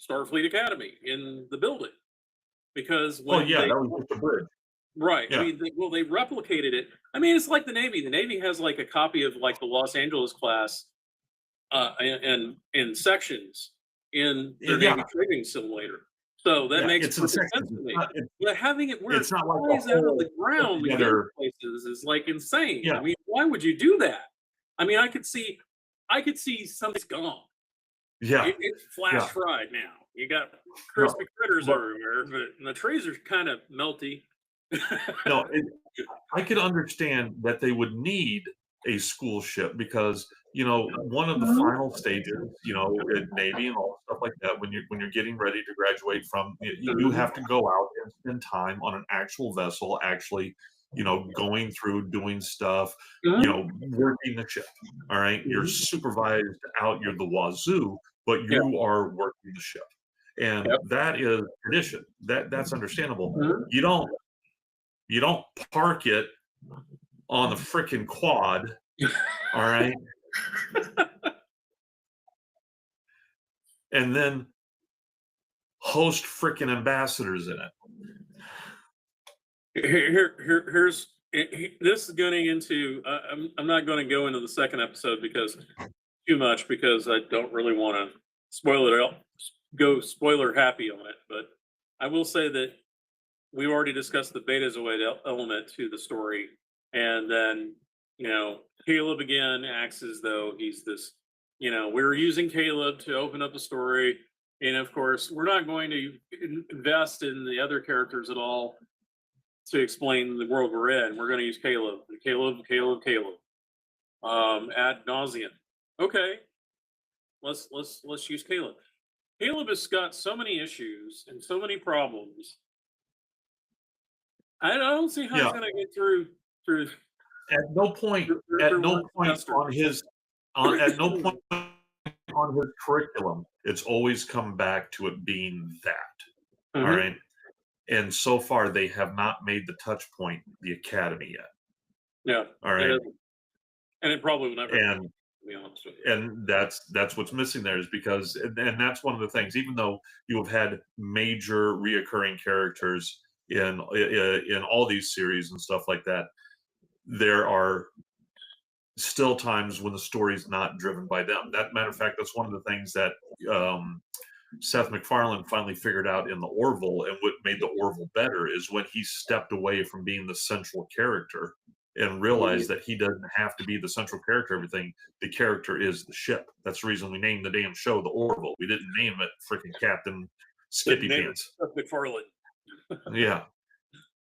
C: Starfleet Academy in the building. Because when
A: that was just a bridge.
C: Right.
A: Yeah.
C: They replicated it. It's like the Navy. The Navy has like a copy of like the Los Angeles class in sections in their Navy training simulator. So that
A: Yeah,
C: makes
A: it's in
C: perfect
A: sections.
C: sense to
A: It's
C: me.
A: not,
C: But having it where it
A: it's not like
C: flies
A: a
C: out of the
A: whole
C: ground to go
A: together.
C: places is like insane.
A: Yeah.
C: I mean, why would you do that? I mean, I could see something's gone.
A: Yeah.
C: It's flash
A: Yeah.
C: fried now. You got
A: No,
C: crispy critters
A: but
C: everywhere, but the trees are kind of melty.
A: no, I could understand that they would need a school ship because one of the final stages, in Navy and all stuff like that, when you're getting ready to graduate from, you do have to go out and spend time on an actual vessel, actually, going through doing stuff,
C: Mhm.
A: working the ship. All right, you're
C: Mhm.
A: supervised out, you're the wazoo, but
C: Yeah.
A: you are working the ship, and
C: Yep.
A: that is tradition. That's understandable.
C: Mhm.
A: You don't park it on the freaking quad, all right, and then host freaking ambassadors in it.
C: This is going into. I'm not going to go into the second episode because too much because I don't really want to spoil it out. Go spoiler happy on it, but I will say that we already discussed the Betazoid element to the story, and then Caleb again acts as though he's this. We're using Caleb to open up the story, and of course, we're not going to invest in the other characters at all to explain the world we're in. We're going to use Caleb, ad nauseum. Okay, let's use Caleb. Caleb has got so many issues and so many problems. I don't see how he's
A: Yeah.
C: going to get through.
A: At no point,
C: Through
A: at no
C: one
A: point
C: semester.
A: at no point on his curriculum, it's always come back to it being that. All
C: Mhm.
A: right, and so far they have not made the touch point the academy yet.
C: Yeah.
A: All right,
C: And it probably will never.
A: and
C: To be honest with you.
A: and that's what's missing there is because and that's one of the things, even though you have had major reoccurring characters in all these series and stuff like that, there are still times when the story's not driven by them. That matter of fact, that's one of the things that Seth MacFarlane finally figured out in the Orville, and what made the Orville better is when he stepped away from being the central character and realized that he doesn't have to be the central character of everything. The character is the ship. That's the reason we named the damn show the Orville. We didn't name it freaking Captain Skippy
C: Name it
A: Pants.
C: Seth MacFarlane.
A: Yeah,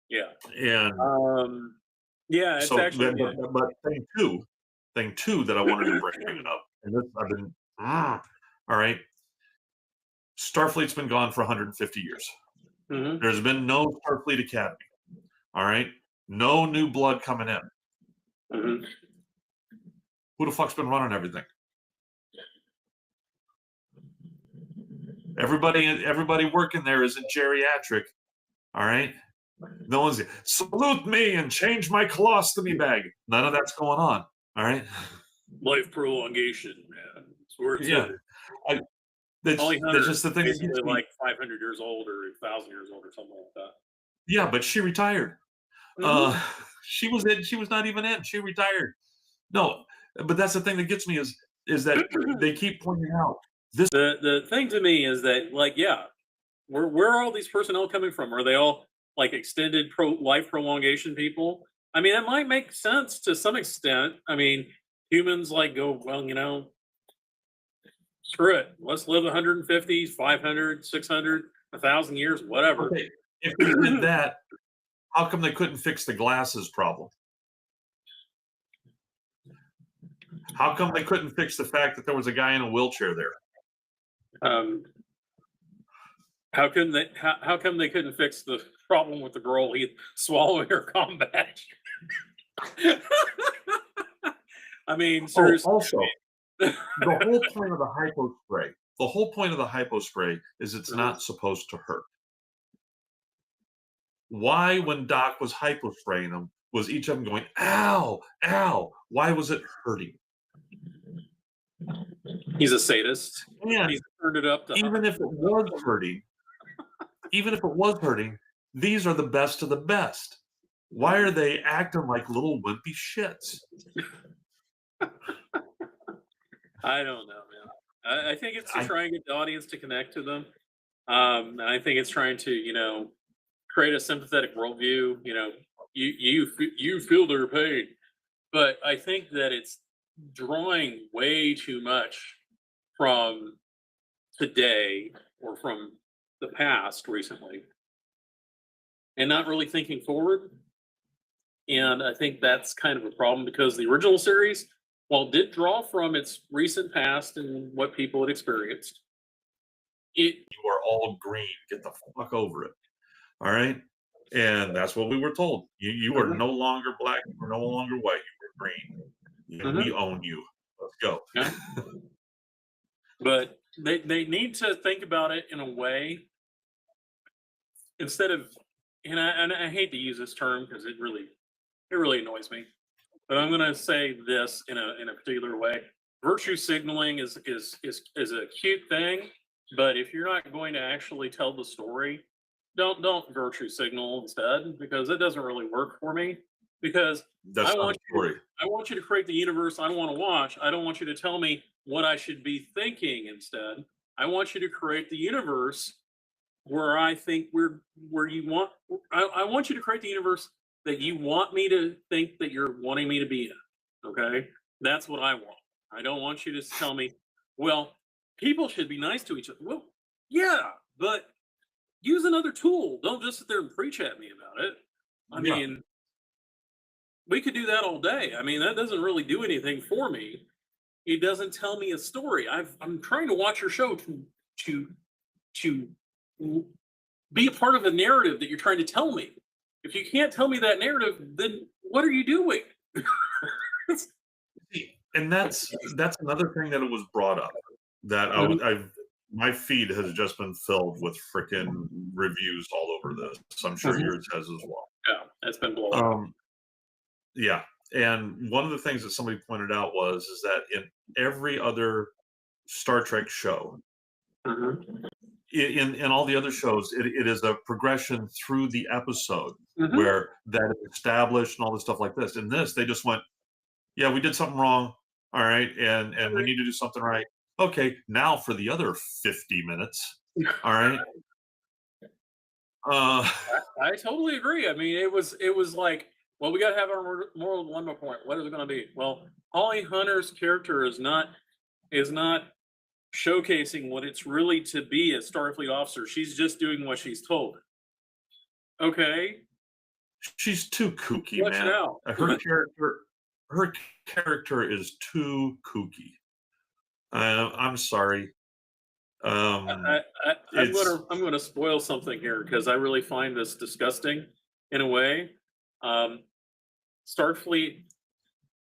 C: Yeah.
A: and
C: Yeah, it's
A: so
C: actually.
A: but thing two that I wanted to bring up, and this I've been all right. Starfleet's been gone for 150 years.
C: Mhm.
A: There's been no Starfleet Academy. All right, no new blood coming in.
C: Mhm.
A: Who the fuck's been running everything? Everybody working there is a geriatric. All right, no one's salute me and change my colostomy bag. None of that's going on. All right.
C: Life prolongation, man. It's where it's
A: Yeah.
C: headed.
A: That's
C: Molly Hunter
A: just the thing. That
C: basically
A: gets me.
C: like 500 years old or 1,000 years old or something like that.
A: Yeah, but she retired.
C: Mhm.
A: She was in. She was not even in. She retired. No, but that's the thing that gets me is that they keep pointing out this.
C: The thing to me is that, like, yeah, where are all these personnel coming from? Are they all like extended life prolongation people? I mean, it might make sense to some extent. I mean, humans like go, well, screw it. Let's live 150, 500, 600, 1,000 years, whatever.
A: Okay, if they did that, how come they couldn't fix the glasses problem? How come they couldn't fix the fact that there was a guy in a wheelchair there?
C: How come they couldn't fix the problem with the girl swallowing her combat? I mean, seriously.
A: Also, the whole point of the hypo spray. The whole point of the hypo spray is it's not supposed to hurt. Why, when Doc was hypo spraying them, was each of them going, ow, ow? Why was it hurting?
C: He's a sadist.
A: And
C: He's turned it up to
A: even if it was hurting, these are the best of the best. Why are they acting like little wimpy shits?
C: I don't know, man. I think it's to try and get the audience to connect to them. And I think it's trying to, create a sympathetic worldview. You feel their pain, but I think that it's drawing way too much from today or from the past recently, and not really thinking forward. And I think that's kind of a problem because the original series, while it did draw from its recent past and what people had experienced, it
A: You are all green. Get the fuck over it. All right. And that's what we were told. You are
C: Mhm.
A: no longer black. You are no longer white. You are green. And we
C: Mhm.
A: own you. Let's go.
C: Yeah. But they need to think about it in a way instead of, and I hate to use this term because it really annoys me, but I'm going to say this in a particular way. Virtue signaling is a cute thing, but if you're not going to actually tell the story, don't virtue signal instead, because it doesn't really work for me. Because
A: That's
C: I
A: not the
C: want you to,
A: story.
C: I want you to create the universe I want to watch. I don't want you to tell me what I should be thinking instead. I want you to create the universe where I think where you want. I want you to create the universe that you want me to think that you're wanting me to be in. Okay, that's what I want. I don't want you to tell me, well, people should be nice to each other. Well, yeah, but use another tool. Don't just sit there and preach at me about it. I
A: Yeah.
C: mean, we could do that all day. I mean, that doesn't really do anything for me. It doesn't tell me a story. I'm trying to watch your show to to be a part of a narrative that you're trying to tell me. If you can't tell me that narrative, then what are you doing?
A: And that's another thing that it was brought up that
C: Mhm.
A: I've my feed has just been filled with freaking reviews all over this. I'm sure
C: Mhm.
A: yours has as well.
C: Yeah, that's been blowing up.
A: Yeah, and one of the things that somebody pointed out is that in every other Star Trek show,
C: Mhm.
A: in all the other shows, it is a progression through the episode
C: Mhm.
A: where that is established and all this stuff like this. In this, they just went, "Yeah, we did something wrong. All right, and we need to do something right. Okay, now for the other 50 minutes. All right." Uh,
C: I totally agree. I mean, it was like, well, we got to have our moral dilemma point. What is it going to be? Well, Holly Hunter's character is not showcasing what it's really to be a Starfleet officer. She's just doing what she's told. Okay,
A: she's too kooky,
C: flesh it
A: man.
C: out.
A: Her character is too kooky. I'm sorry.
C: I, I, I'm
A: It's
C: gonna I'm gonna spoil something here because I really find this disgusting in a way. Um, Starfleet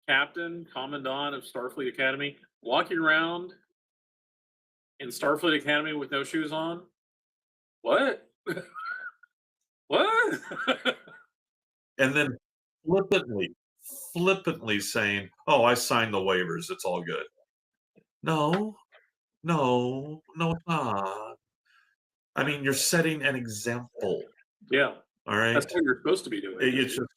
C: captain, commandant of Starfleet Academy, walking around in Starfleet Academy with no shoes on. What? What?
A: and then flippantly saying, "Oh, I signed the waivers. It's all good." No, no, it's not. I mean, you're setting an example.
C: Yeah,
A: All
C: that's
A: right.
C: what you're supposed to be doing.
A: It's just,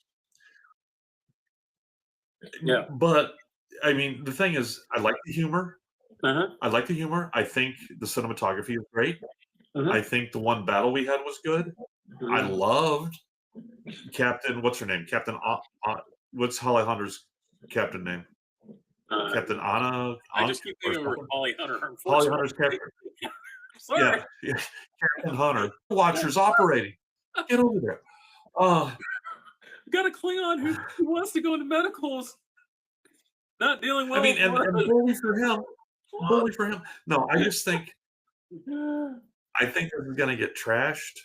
C: Yeah.
A: but I mean, the thing is, I like the humor.
C: Uh-huh.
A: I like the humor. I think the cinematography is great.
C: Uh-huh.
A: I think the one battle we had was good. I
C: Mhm.
A: loved Captain. What's her name? What's Holly Hunter's captain name?
C: Uh,
A: Captain Anna.
C: I just keep
A: Or
C: thinking of
A: something?
C: Holly Hunter.
A: Holly
C: Unfortunately,
A: Hunter's captain.
C: sorry.
A: Yeah, Captain Hunter. Watchers operating. Get over there. Uh,
C: Got a Klingon who wants to go into medicals, not dealing
A: I
C: well
A: mean,
C: with
A: and bully for him. Bully for him. No, I just think
C: what?
A: I think this is gonna get trashed.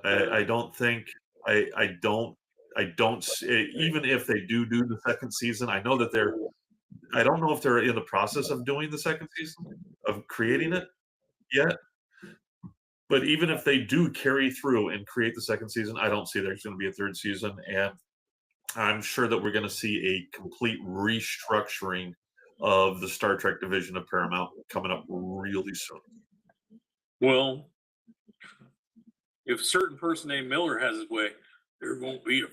A: I don't think I don't even if they do the second season. I don't know if they're in the process of doing the second season of creating it yet. But even if they do carry through and create the second season, I don't see there's going to be a third season, and I'm sure that we're going to see a complete restructuring of the Star Trek division of Paramount coming up really soon.
C: Well, if a certain person named Miller has his way, there won't be in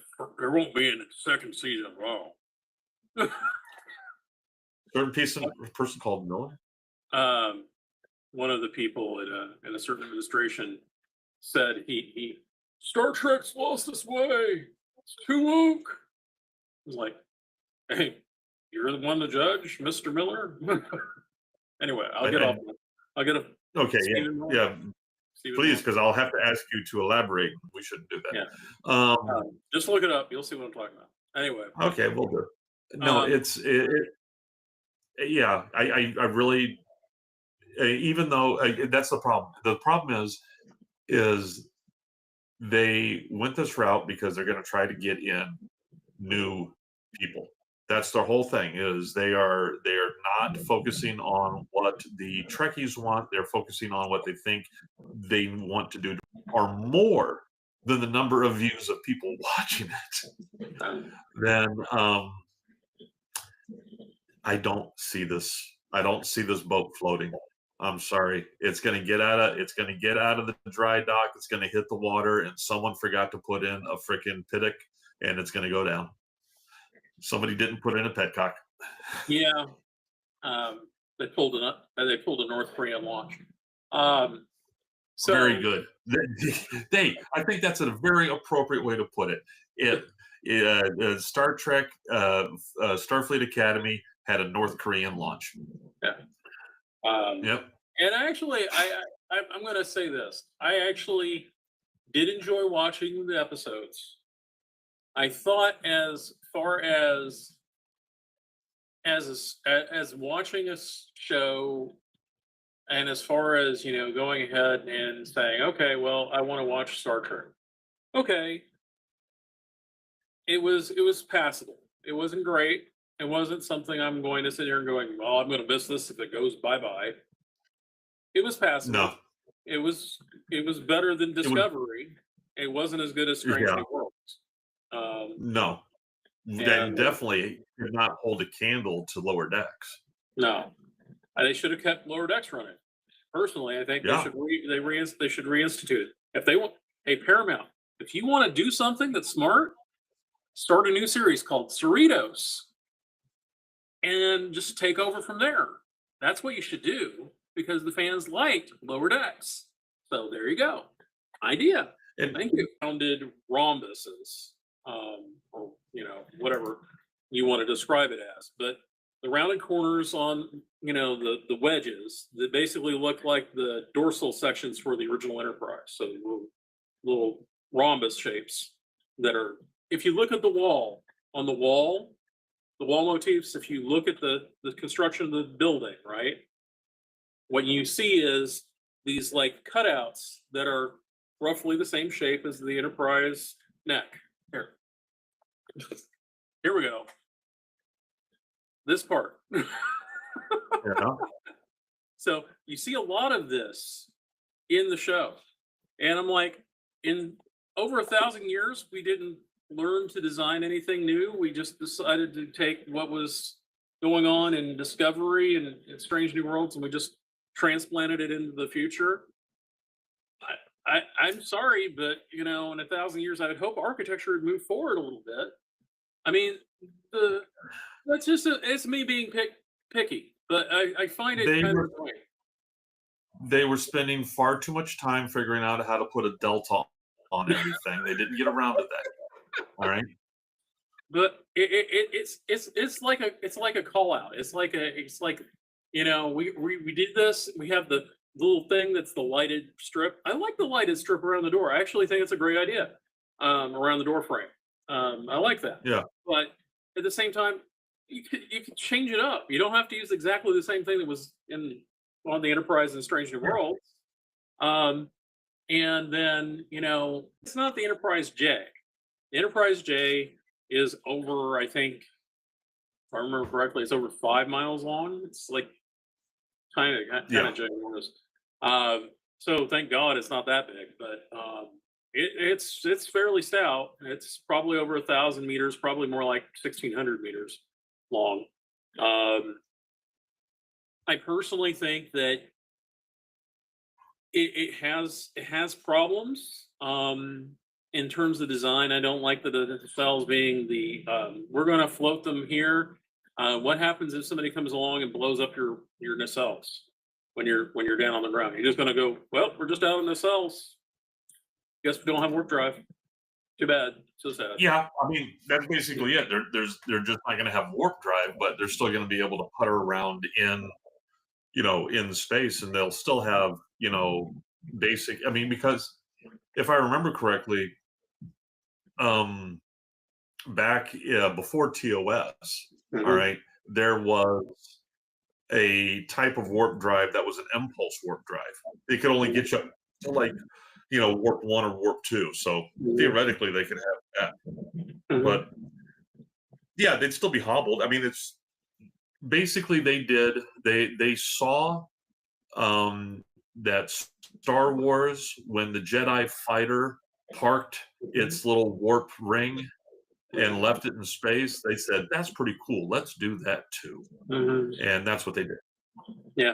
C: the second season at all.
A: Person called Miller.
C: um, One of the people in a certain administration said he Star Trek's lost its way. It's too woke. I was like, hey, you're the one to judge, Mr. Miller. Anyway, I'll get off. I'll get a
A: Okay,
C: Stephen Moore.
A: yeah,
C: Stephen
A: please,
C: Moore.
A: because I'll have to ask you to elaborate. We shouldn't do that.
C: Yeah. Just look it up. You'll see what I'm talking about. Anyway.
A: Okay, we'll do. No, yeah. I really, even though that's the problem. The problem is they went this route because they're going to try to get in new people. That's the whole thing. Is they are not focusing on what the Trekkies want. They're focusing on what they think they want to do, or more than the number of views of people watching it. Then I don't see this. I don't see this boat floating. I'm sorry. It's going to get out of the dry dock. It's going to hit the water, and someone forgot to put in a freaking Piddock, and it's going to go down. Somebody didn't put in a petcock.
C: Yeah. They pulled a North Korean launch. So
A: Very good. I think that's a very appropriate way to put it. Star Trek, Starfleet Academy had a North Korean launch.
C: Yeah.
A: Yep.
C: And actually, I'm going to say this. I actually did enjoy watching the episodes. I thought, as far as watching a show, and as far as going ahead and saying, okay, well, I want to watch Star Trek. Okay, it was passable. It wasn't great. It wasn't something I'm going to sit here and going, well, I'm going to miss this if it goes bye-bye. It was passable.
A: No.
C: It was better than Discovery. It wasn't as good as Strange New Worlds.
A: No. That definitely did not hold a candle to Lower Decks.
C: No. They should have kept Lower Decks running. Personally, I think they should reinstitute it. If they want, hey, Paramount, if you want to do something that's smart, start a new series called Cerritos and just take over from there. That's what you should do, because the fans liked Lower Decks. So there you go. Idea.
A: And
C: Thank you. Rounded rhombuses, or whatever you want to describe it as, but the rounded corners on the wedges that basically look like the dorsal sections for the original Enterprise. So little rhombus shapes that are. If you look at the wall motifs, if you look at the construction of the building, right, what you see is these like cutouts that are roughly the same shape as the Enterprise neck. Here we go. This part.
A: yeah.
C: So you see a lot of this in the show. And I'm like, in over 1,000 years, we didn't learn to design anything new. We just decided to take what was going on in Discovery and Strange New Worlds, and we just transplanted it into the future. I'm sorry, but in 1,000 years, I would hope architecture would move forward a little bit. I mean, that's just it's me being picky, but I find it kind of annoying.
A: They were spending far too much time figuring out how to put a delta on everything. They didn't get around to that. All right.
C: But it's like a call out. It's like we did this. We have the little thing that's the lighted strip. I like the lighted strip around the door. I actually think it's a great idea around the door frame. I like that.
A: Yeah.
C: But at the same time, you could change it up. You don't have to use exactly the same thing that was on the Enterprise and Strange New Worlds. And then it's not the Enterprise J. The Enterprise J is over, I think, if I remember correctly, it's over 5 miles long. It's like kind of ginormous. So thank God it's not that big, but it's fairly stout. It's probably over 1,000 meters, probably more like 1,600 meters long. I personally think that it has problems in terms of design. I don't like the nacelles being we're going to float them here. What happens if somebody comes along and blows up your nacelles when you're down on the ground? You're just going to go, well, we're just out of nacelles. Guess we don't have warp drive. Too bad. So sad.
A: Yeah, I mean that's basically it. They're just not going to have warp drive, but they're still going to be able to putter around in, in space, and they'll still have, basic. I mean, because if I remember correctly, back before TOS, all right, there was a type of warp drive that was an impulse warp drive. It could only get you to like, warp 1 or warp 2. So theoretically, they could have that, but yeah, they'd still be hobbled. I mean, it's basically they saw that Star Wars, when the Jedi fighter parked its little warp ring and left it in space, they said that's pretty cool. Let's do that too, and that's what they did.
C: Yeah,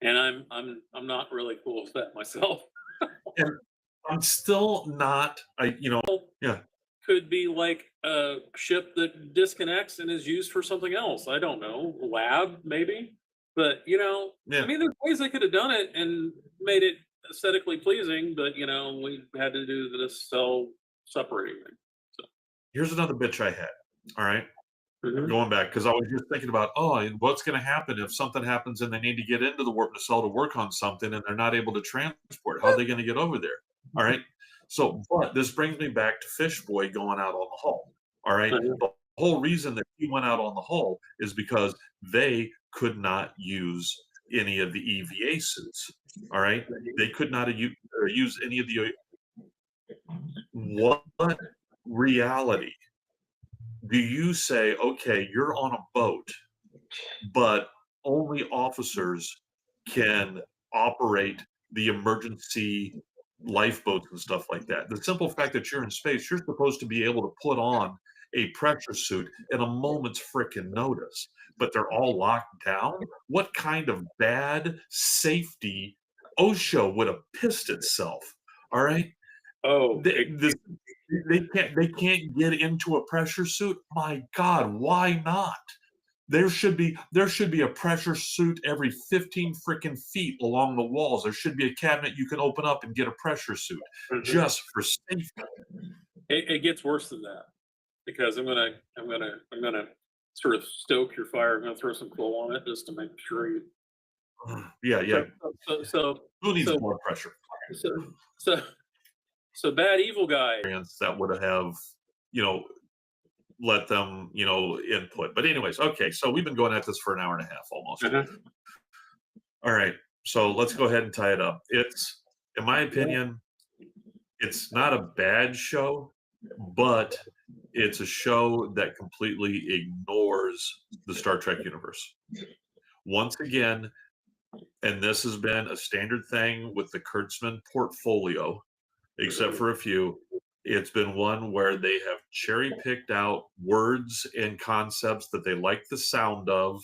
C: and I'm not really cool with that myself.
A: And I'm still not. Yeah.
C: Could be like a ship that disconnects and is used for something else. I don't know, lab maybe. But
A: Yeah.
C: I mean, there's ways they could have done it and made it aesthetically pleasing. But we had to do this cell separating thing.
A: Here's another bitch I had. All right.
C: Mhm.
A: Going back, because I was just thinking about, and what's going to happen if something happens and they need to get into the warp nacelle to work on something and they're not able to transport? How are they going to get over there? All right. So, but this brings me back to Fish Boy going out on the hull. All right.
C: Mhm.
A: The whole reason that he went out on the hull is because they could not use any of the EVA suits. All right. They could not use any of the. What reality do you say, okay, you're on a boat, but only officers can operate the emergency lifeboats and stuff like that? The simple fact that you're in space, you're supposed to be able to put on a pressure suit in a moment's freaking notice, but they're all locked down. What kind of bad safety? OSHA would have pissed itself. All right.
C: Oh,
A: They can't get into a pressure suit. My God, why not? There should be a pressure suit every 15 freaking feet along the walls. There should be a cabinet you can open up and get a pressure suit just for safety.
C: it gets worse than that, because I'm gonna sort of stoke your fire. I'm gonna throw some coal on it just to make sure you.
A: Yeah.
C: So
A: Who needs
C: so-
A: more pressure?
C: so bad evil guy.
A: That would have, let them, input. But anyways, okay. So we've been going at this for an hour and a half almost. All right. So let's go ahead and tie it up. It's, in my opinion, it's not a bad show, but it's a show that completely ignores the Star Trek universe. Once again, and this has been a standard thing with the Kurtzman portfolio, except for a few, it's been one where they have cherry picked out words and concepts that they like the sound of.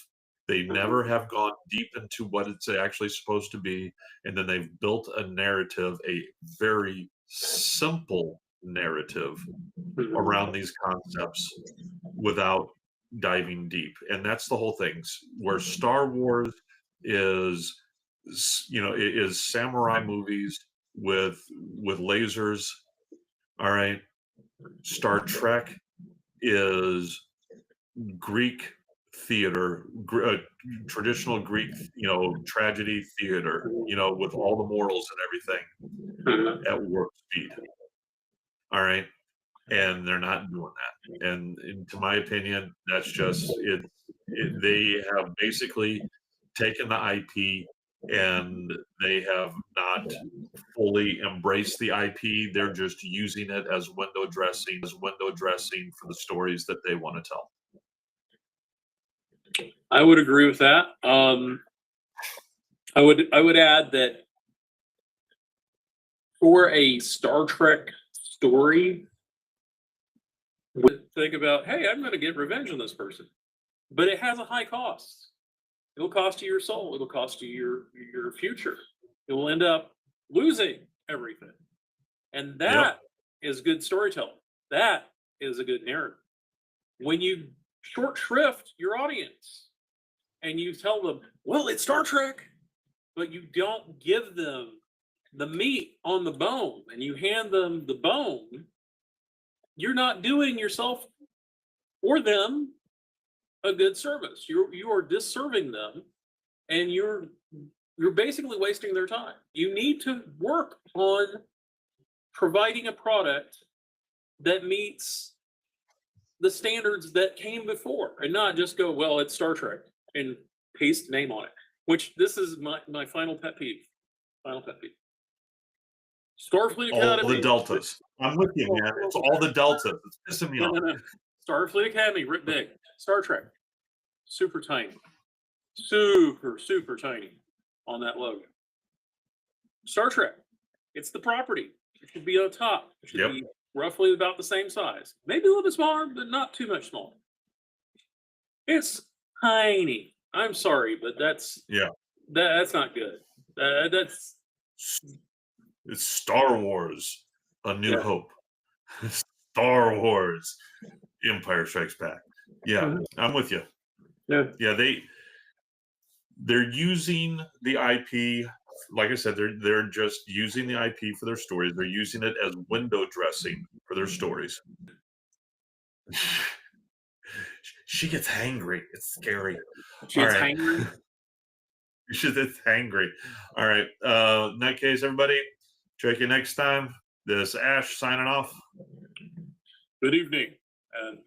A: They never have gone deep into what it's actually supposed to be. And then they've built a narrative, a very simple narrative around these concepts without diving deep. And that's the whole thing. Where Star Wars is, is samurai movies with lasers. All right. Star Trek is Greek theater, traditional Greek, tragedy theater, with all the morals and everything at warp speed. All right. And they're not doing that. And to my opinion, that's just it. They have basically taken the IP and they have not fully embraced the IP. They're just using it as window dressing for the stories that they want to tell.
C: I would agree with that. I would add that for a Star Trek story, would think about, hey, I'm going to get revenge on this person, but it has a high cost. It'll cost you your soul. It'll cost you your future. It will end up losing everything, and that is good storytelling. That is a good narrative. When you short shrift your audience and you tell them, well, it's Star Trek, but you don't give them the meat on the bone and you hand them the bone, you're not doing yourself or them a good service. You are disserving them, and you're basically wasting their time. You need to work on providing a product that meets the standards that came before, and not just go, well, it's Star Trek and paste name on it. Which this is my final pet peeve. Final pet peeve. Starfleet
A: All
C: Academy.
A: the deltas. I'm with you, man. It's all the deltas. It's pissing me off.
C: No. Starfleet Academy, writ big. Star Trek, super tiny, super tiny on that logo. Star Trek, it's the property. It should be on top. It should be roughly about the same size. Maybe a little bit smaller, but not too much smaller. It's tiny. I'm sorry, but that's not good. That's
A: It's Star Wars, A New Hope. Star Wars, Empire Strikes Back. Yeah, I'm with you. Yeah, they're using the IP. Like I said, they're just using the IP for their stories. They're using it as window dressing for their stories. She gets hangry. It's scary.
C: She gets hangry.
A: She gets hangry. All right. In that case, everybody, check you next time. This is Ash signing off.
C: Good evening, and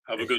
C: have a good